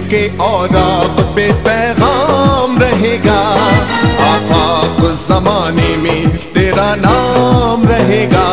के औरात पे पैगाम रहेगा, आफाक ज़माने में तेरा नाम रहेगा।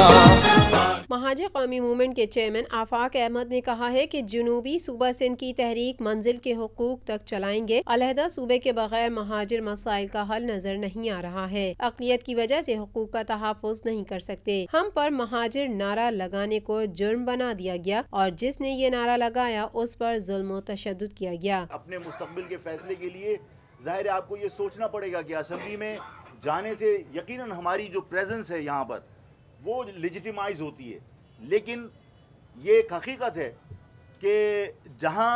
महाजिर कौमी मूवमेंट के चेयरमैन आफाक अहमद ने कहा है कि जुनूबी सूबा सिंध की तहरीक मंजिल के हुकूक तक चलाएंगे। अलहदा सूबे के बगैर महाजिर मसाइल का हल नजर नहीं आ रहा है। अक़लियत की वजह से हुकूक का तहफ़्फ़ुज़ नहीं कर सकते। हम पर महाजिर नारा लगाने को जुर्म बना दिया गया और जिसने ये नारा लगाया उस पर जुल्म व तशद्दुद किया गया। अपने मुस्तक़बिल के फैसले के लिए ज़ाहिर है आपको ये सोचना पड़ेगा कि असेंबली में जाने से यकीनन हमारी जो प्रेजेंस है यहाँ पर वो लेजिटिमाइज होती है, लेकिन ये एक हकीकत है कि जहाँ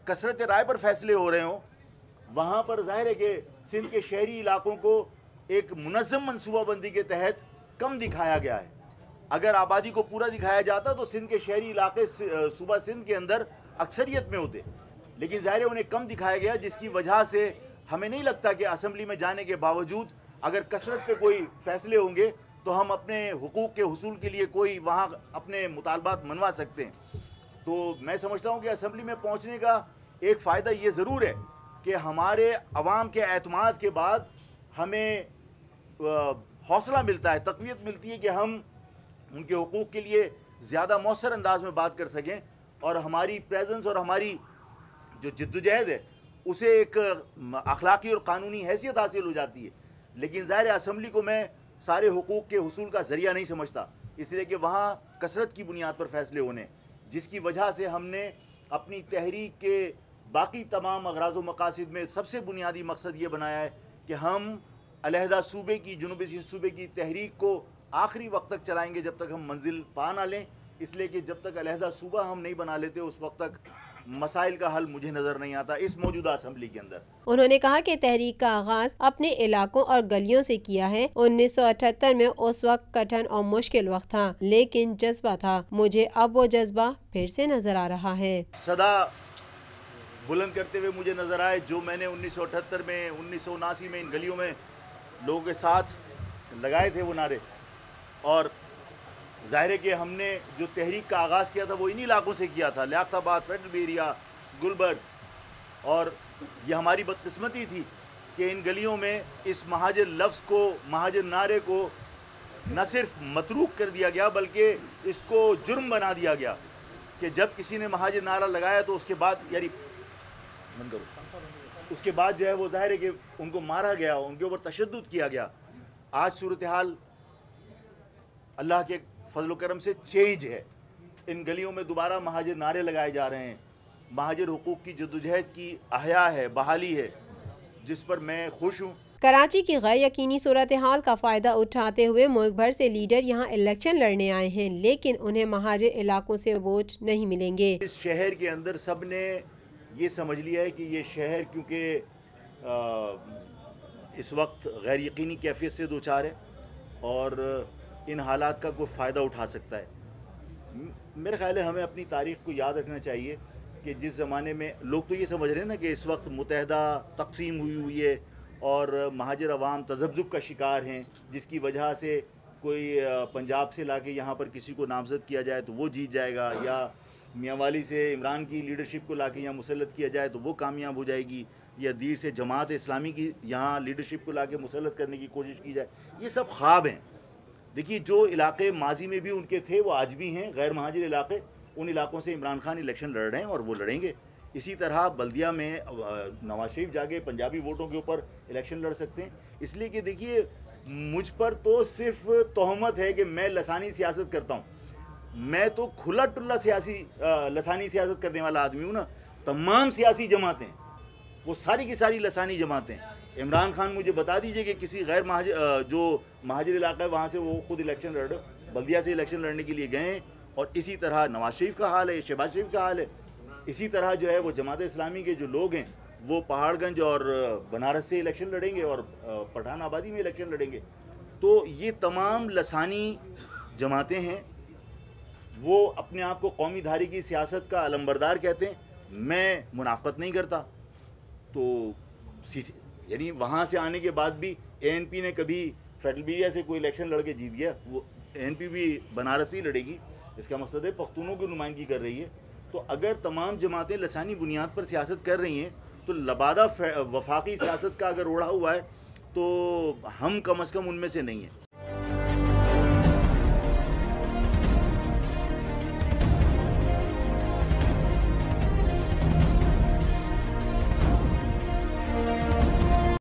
कसरत राय पर फैसले हो रहे हों वहाँ पर ज़ाहिर है कि सिंध के शहरी इलाकों को एक मुनज़्ज़म मनसूबाबंदी के तहत कम दिखाया गया है। अगर आबादी को पूरा दिखाया जाता तो सिंध के शहरी इलाके सूबा सिंध के अंदर अक्सरियत में होते, लेकिन ज़ाहिर है उन्हें कम दिखाया गया, जिसकी वजह से हमें नहीं लगता कि असेंबली में जाने के बावजूद अगर कसरत पे कोई फ़ैसले होंगे तो हम अपने हुकूक के हुसूल के लिए कोई वहाँ अपने मुतालबात मनवा सकते हैं। तो मैं समझता हूँ कि असेंबली में पहुँचने का एक फ़ायदा ये ज़रूर है कि हमारे अवाम के एतमाद के बाद हमें हौसला मिलता है, तक़वियत मिलती है कि हम उनके हुकूक के लिए ज़्यादा मौसर अंदाज में बात कर सकें और हमारी प्रेजेंस और हमारी जो जिद्दोजहद है उसे एक अखलाकी और क़ानूनी हैसियत हासिल हो जाती है। लेकिन ज़ाहिर असेंबली को मैं सारे हुकूक के हुसूल का ज़रिया नहीं समझता, इसलिए कि वहाँ कसरत की बुनियाद पर फ़ैसले होने, जिसकी वजह से हमने अपनी तहरीक के बाकी तमाम अगराज़ व मकासद में सबसे बुनियादी मकसद ये बनाया है कि हम अलहदा सूबे की जुनूबी सिंध सूबे की तहरीक को आखिरी वक्त तक चलाएँगे जब तक हम मंजिल पा ना लें, इसलिए कि जब तक अलहदा सूबा हम नहीं बना लेते उस वक्त तक मसाइल का हल मुझे नज़र नहीं आता इस मौजूदा असेंबली के अंदर। उन्होंने कहा कि तहरीक का आगाज अपने इलाकों और गलियों से किया है। 1978 में उस वक्त कठिन और मुश्किल वक्त था, लेकिन जज्बा था। मुझे अब वो जज्बा फिर से नजर आ रहा है। सदा बुलंद करते हुए मुझे नजर आए जो मैंने 1978 में 1979 में इन गलियों में लोगों के साथ लगाए थे वो नारे, और ज़ाहिर है कि हमने जो तहरीक का आगाज़ किया था वो इन्हीं इलाकों से किया था, लियाकताबाद, फेडरल एरिया, गुलबर्ग, और ये हमारी बदकिस्मती थी कि इन गलियों में इस महाजिर लफ्ज़ को, महाजिर नारे को न सिर्फ मतरूक कर दिया गया बल्कि इसको जुर्म बना दिया गया कि जब किसी ने महाजिर नारा लगाया तो उसके बाद उसके बाद जो है वो ज़ाहिर है कि उनको मारा गया, उनके ऊपर तशद्दुद किया गया। आज सूरत हाल अल्लाह के फजल करम से चेंज है, इन गलियों में दोबारा महाजिर नारे लगाए जा रहे हैं, महाजिर हुकूक की जद्दोजहद की अहया है, बहाली है, जिस पर मैं खुश हूँ। कराची की गैर यकीनी सूरत हाल का फ़ायदा उठाते हुए मुल्क भर से लीडर यहाँ इलेक्शन लड़ने आए हैं, लेकिन उन्हें महाजिर इलाकों से वोट नहीं मिलेंगे। इस शहर के अंदर सब ने ये समझ लिया है कि ये शहर क्योंकि इस वक्त गैर यकीनी कैफियत से दो चार है और इन हालात का कोई फ़ायदा उठा सकता है। मेरे ख्याल है हमें अपनी तारीख़ को याद रखना चाहिए कि जिस ज़माने में लोग तो ये समझ रहे हैं ना कि इस वक्त मुतहदा तकसीम हुई है और महाजिर अवाम तज़ब्ज़ुब का शिकार हैं, जिसकी वजह से कोई पंजाब से लाके यहाँ पर किसी को नामज़द किया जाए तो वो जीत जाएगा, या मियांवाली से इमरान की लीडरशिप को लाके यहाँ मुसल्लत किया जाए तो वो कामयाब हो जाएगी, या दीर से जमात इस्लामी की यहाँ लीडरशिप को लाके मुसल्लत करने की कोशिश की जाए। ये सब ख्वाब हैं। देखिए जो इलाके माजी में भी उनके थे वो आज भी हैं गैर महाजिर इलाके, उन इलाकों से इमरान खान इलेक्शन लड़ रहे हैं और वो लड़ेंगे। इसी तरह बल्दिया में नवाज शरीफ जाके पंजाबी वोटों के ऊपर इलेक्शन लड़ सकते हैं, इसलिए कि देखिए मुझ पर तो सिर्फ तोहमत है कि मैं लसानी सियासत करता हूँ, मैं तो खुला टुल्ला लसानी सियासत करने वाला आदमी हूँ ना। तमाम सियासी जमातें वो सारी की सारी लसानी जमातें, इमरान खान मुझे बता दीजिए कि किसी गैर जो महाजिर इलाका है वहाँ से वो खुद इलेक्शन लड़ बल्दिया से इलेक्शन लड़ने के लिए गए, और इसी तरह नवाज शरीफ का हाल है, शहबाज शरीफ का हाल है। इसी तरह जो है वो जमात इस्लामी के जो लोग हैं वो पहाड़गंज और बनारस से इलेक्शन लड़ेंगे और पठान आबादी में इलेक्शन लड़ेंगे। तो ये तमाम लसानी जमातें हैं, वो अपने आप को कौमी धारी की सियासत का अलंबरदार कहते हैं। मैं मुनाफकत नहीं करता, तो यानी वहाँ से आने के बाद भी ANP ने कभी फेडरल एरिया से कोई इलेक्शन लड़के जीत गया, वो ANP भी बनारस ही लड़ेगी। इसका मकसद है पख्तूनों की नुमाइंदगी कर रही है। तो अगर तमाम जमातें लसानी बुनियाद पर सियासत कर रही हैं तो लबादा वफाकी सियासत का अगर ओढ़ा हुआ है तो हम कम अज़ कम उनमें से नहीं हैं।